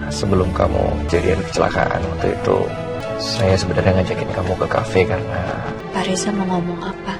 sebelum kamu kejadian kecelakaan waktu itu, saya sebenarnya ngajakin kamu ke kafe karena Pak Reza mau ngomong apa?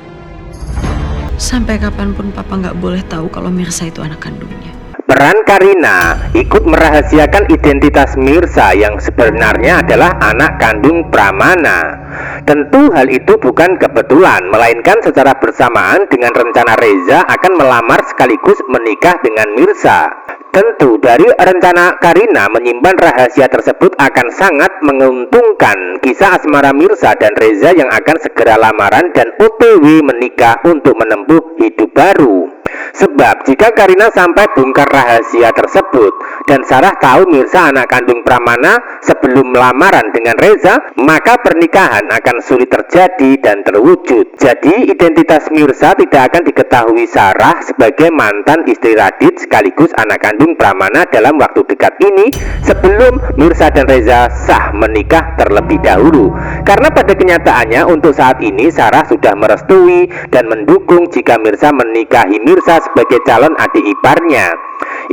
Sampai kapanpun Papa nggak boleh tahu kalau Mirsa itu anak kandungnya. Peran Karina ikut merahasiakan identitas Mirsa yang sebenarnya adalah anak kandung Pramana. Tentu hal itu bukan kebetulan, melainkan secara bersamaan dengan rencana Reza akan melamar sekaligus menikah dengan Mirsa. Tentu dari rencana Karina menyimpan rahasia tersebut akan sangat menguntungkan kisah asmara Mirsa dan Reza yang akan segera lamaran dan OTW menikah untuk menempuh hidup baru. Sebab jika Karina sampai bongkar rahasia tersebut dan Sarah tahu Mirsa anak kandung Pramana sebelum lamaran dengan Reza, maka pernikahan akan sulit terjadi dan terwujud. Jadi identitas Mirsa tidak akan diketahui Sarah sebagai mantan istri Radit sekaligus anak kandung Pramana dalam waktu dekat ini sebelum Mirsa dan Reza sah menikah terlebih dahulu. Karena pada kenyataannya untuk saat ini Sarah sudah merestui dan mendukung jika Mirsa menikahi Mirsa sebagai calon adik iparnya.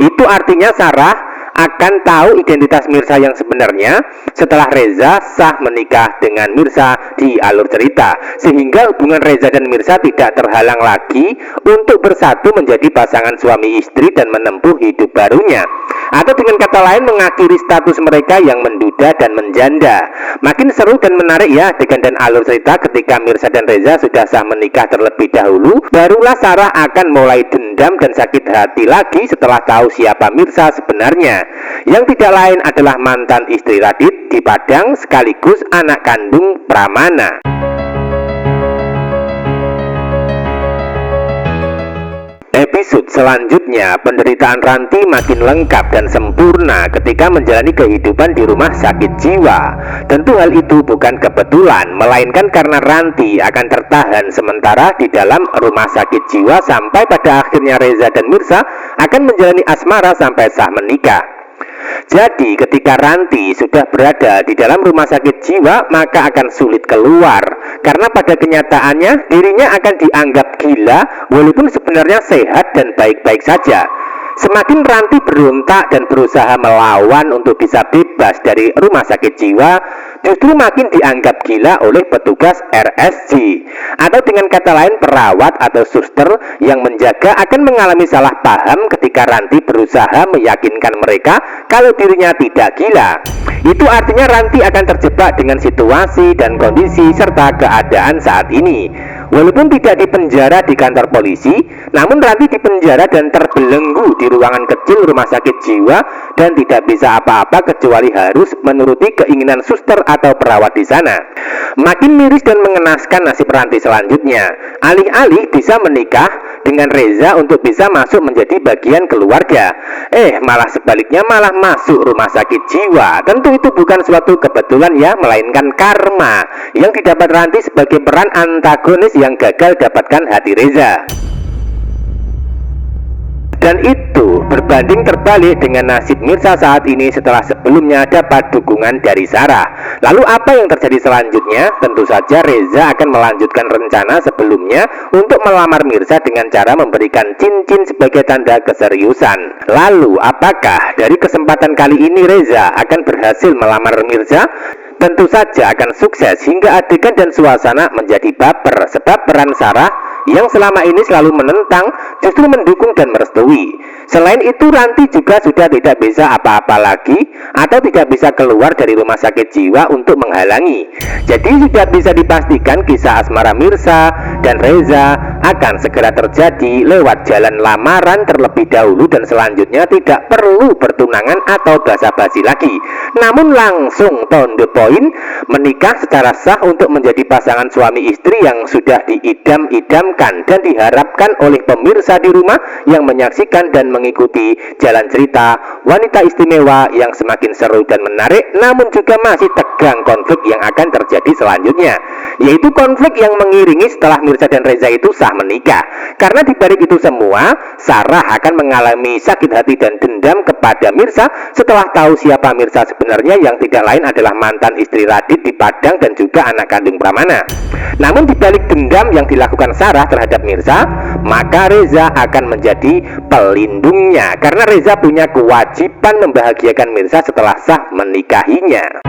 Itu artinya Sarah akan tahu identitas Mirsa yang sebenarnya setelah Reza sah menikah dengan Mirsa di alur cerita, sehingga hubungan Reza dan Mirsa tidak terhalang lagi untuk bersatu menjadi pasangan suami istri dan menempuh hidup barunya, atau dengan kata lain mengakhiri status mereka yang menduda dan menjanda. Makin seru dan menarik ya adegan dan alur cerita ketika Mirsa dan Reza sudah sah menikah terlebih dahulu. Barulah Sarah akan mulai dendam dan sakit hati lagi setelah tahu siapa Mirsa sebenarnya, yang tidak lain adalah mantan istri Radit di Padang sekaligus anak kandung Pramana. Episode selanjutnya, penderitaan Ranti makin lengkap dan sempurna ketika menjalani kehidupan di rumah sakit jiwa. Tentu hal itu bukan kebetulan, melainkan karena Ranti akan tertahan sementara di dalam rumah sakit jiwa sampai pada akhirnya Reza dan Mirsa akan menjalani asmara sampai sah menikah. Jadi ketika Ranti sudah berada di dalam rumah sakit jiwa, maka akan sulit keluar, karena pada kenyataannya dirinya akan dianggap gila walaupun sebenarnya sehat dan baik-baik saja. Semakin Ranti berontak dan berusaha melawan untuk bisa bebas dari rumah sakit jiwa, justru makin dianggap gila oleh petugas RSJ, atau dengan kata lain perawat atau suster yang menjaga akan mengalami salah paham ketika Ranti berusaha meyakinkan mereka kalau dirinya tidak gila. Itu artinya Ranti akan terjebak dengan situasi dan kondisi serta keadaan saat ini. Walaupun tidak dipenjara di kantor polisi, namun Ranti dipenjara dan terbelenggu di ruangan kecil rumah sakit jiwa dan tidak bisa apa-apa kecuali harus menuruti keinginan suster atau perawat di sana. Makin miris dan mengenaskan nasib Ranti selanjutnya. Alih-alih bisa menikah dengan Reza untuk bisa masuk menjadi bagian keluarga, malah sebaliknya malah masuk rumah sakit jiwa. Tentu itu bukan suatu kebetulan ya, melainkan karma yang didapat Ranti sebagai peran antagonis yang gagal dapatkan hati Reza. Dan itu berbanding terbalik dengan nasib Mirsa saat ini setelah sebelumnya dapat dukungan dari Sarah. Lalu apa yang terjadi selanjutnya? Tentu saja Reza akan melanjutkan rencana sebelumnya untuk melamar Mirsa dengan cara memberikan cincin sebagai tanda keseriusan. Lalu apakah dari kesempatan kali ini Reza akan berhasil melamar Mirsa? Tentu saja akan sukses hingga adegan dan suasana menjadi baper, sebab peran Sarah yang selama ini selalu menentang justru mendukung dan merestui. Selain itu Ranti juga sudah tidak bisa apa-apa lagi atau tidak bisa keluar dari rumah sakit jiwa untuk menghalangi. Jadi sudah bisa dipastikan kisah asmara Mirsa dan Reza akan segera terjadi lewat jalan lamaran terlebih dahulu dan selanjutnya tidak perlu bertunangan atau basa-basi lagi, namun langsung on the point menikah secara sah untuk menjadi pasangan suami istri yang sudah diidam-idamkan dan diharapkan oleh pemirsa di rumah yang menyaksikan dan mengikuti jalan cerita wanita istimewa yang semakin seru dan menarik, namun juga masih tegang konflik yang akan terjadi selanjutnya. yaitu konflik yang mengiringi setelah Mirza dan Reza itu sah menikah. Karena dibalik itu semua, Sarah akan mengalami sakit hati dan dendam kepada Mirza setelah tahu siapa Mirza sebenarnya, yang tidak lain adalah mantan istri Radit di Padang dan juga anak kandung Pramana. Namun dibalik dendam yang dilakukan Sarah terhadap Mirza, maka Reza akan menjadi pelindungnya karena Reza punya kewajiban membahagiakan Mirza setelah sah menikahinya.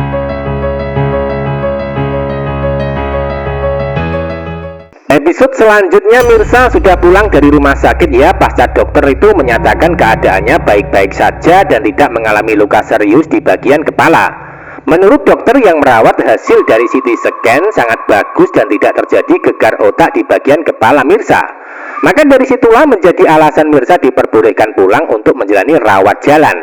Episode selanjutnya, Mirza sudah pulang dari rumah sakit ya. Pasca dokter itu menyatakan keadaannya baik-baik saja dan tidak mengalami luka serius di bagian kepala. Menurut dokter yang merawat, hasil dari CT scan sangat bagus dan tidak terjadi gegar otak di bagian kepala Mirza. Maka dari situlah menjadi alasan Mirza diperbolehkan pulang untuk menjalani rawat jalan.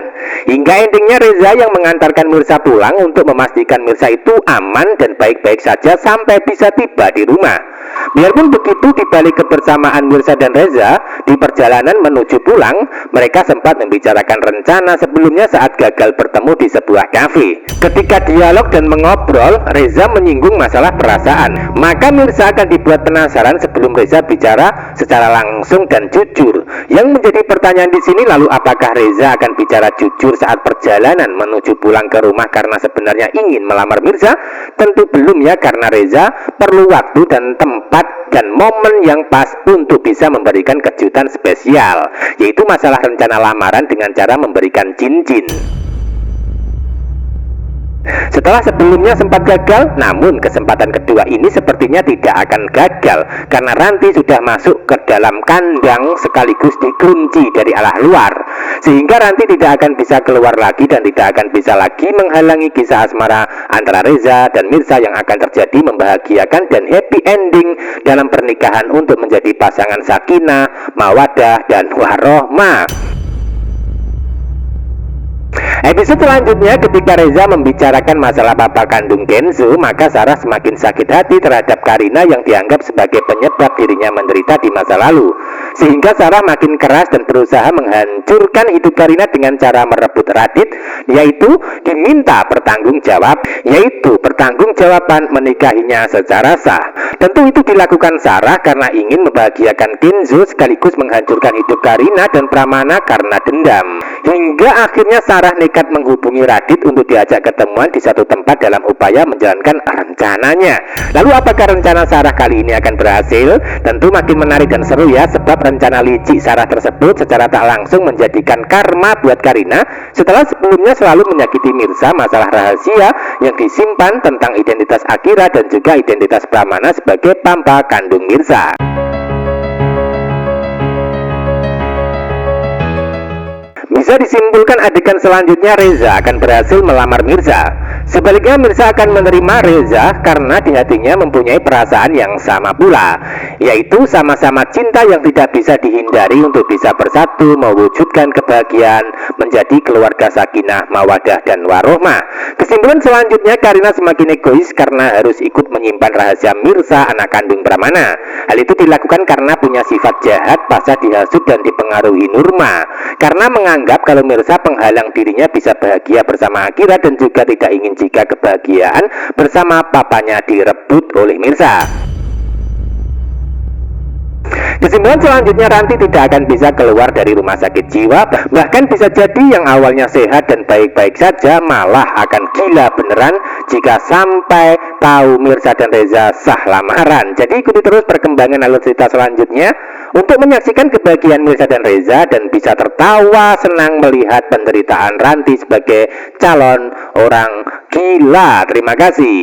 Hingga endingnya Reza yang mengantarkan Mirza pulang untuk memastikan Mirza itu aman dan baik-baik saja sampai bisa tiba di rumah. Biarpun begitu, di balik kebersamaan Mirza dan Reza di perjalanan menuju pulang, mereka sempat membicarakan rencana sebelumnya saat gagal bertemu di sebuah kafe. Ketika dialog dan mengobrol, Reza menyinggung masalah perasaan. Maka Mirza akan dibuat penasaran sebelum Reza bicara secara langsung dan jujur. Yang menjadi pertanyaan di sini, lalu apakah Reza akan bicara jujur saat perjalanan menuju pulang ke rumah karena sebenarnya ingin melamar Mirza? Tentu belum ya, karena Reza perlu waktu dan tempat dan momen yang pas untuk bisa memberikan kejutan spesial, yaitu masalah rencana lamaran dengan cara memberikan cincin. Setelah sebelumnya sempat gagal, namun kesempatan kedua ini sepertinya tidak akan gagal karena Ranti sudah masuk ke dalam kandang sekaligus dikunci dari arah luar, sehingga Ranti tidak akan bisa keluar lagi dan tidak akan bisa lagi menghalangi kisah asmara antara Reza dan Mirza yang akan terjadi membahagiakan dan happy ending dalam pernikahan untuk menjadi pasangan sakinah, mawadah, dan warohmah. Episode selanjutnya, ketika Reza membicarakan masalah papa kandung Kenzo, maka Sarah semakin sakit hati terhadap Karina yang dianggap sebagai penyebab dirinya menderita di masa lalu. Sehingga Sarah makin keras dan berusaha menghancurkan hidup Karina dengan cara merebut Radit, yaitu diminta pertanggungjawaban menikahinya secara sah. Tentu itu dilakukan Sarah karena ingin membahagiakan Kenzo sekaligus menghancurkan hidup Karina dan Pramana karena dendam. Hingga akhirnya Sarah nekat menghubungi Radit untuk diajak ketemuan di satu tempat dalam upaya menjalankan rencananya. Lalu apakah rencana Sarah kali ini akan berhasil? Tentu makin menarik dan seru ya, sebab rencana licik Sarah tersebut secara tak langsung menjadikan karma buat Karina setelah sebelumnya selalu menyakiti Mirza masalah rahasia yang disimpan tentang identitas Akira dan juga identitas Pramana sebagai papa kandung Mirza. Bisa disimpulkan adegan selanjutnya Reza akan berhasil melamar Mirza. Sebaliknya Mirza akan menerima Reza karena di hatinya mempunyai perasaan yang sama pula, yaitu sama-sama cinta yang tidak bisa dihindari untuk bisa bersatu mewujudkan kebahagiaan menjadi keluarga sakinah, mawadah, dan warohmah. Kesimpulan selanjutnya, Karina semakin egois karena harus ikut menyimpan rahasia Mirza, anak kandung Pramana. Hal itu dilakukan karena punya sifat jahat pasca dihasut dan dipengaruhi Nurma, karena menganggap kalau Mirza penghalang dirinya bisa bahagia bersama Akira dan juga tidak ingin jika kebahagiaan bersama papanya direbut oleh Mirza. Kesimpulan selanjutnya, Ranti tidak akan bisa keluar dari rumah sakit jiwa. Bahkan bisa jadi yang awalnya sehat dan baik-baik saja malah akan gila beneran jika sampai tahu Mirza dan Reza sah lamaran. Jadi ikuti terus perkembangan alur cerita selanjutnya untuk menyaksikan kebahagiaan Mirza dan Reza dan bisa tertawa senang melihat penderitaan Ranti sebagai calon orang gila. Terima kasih.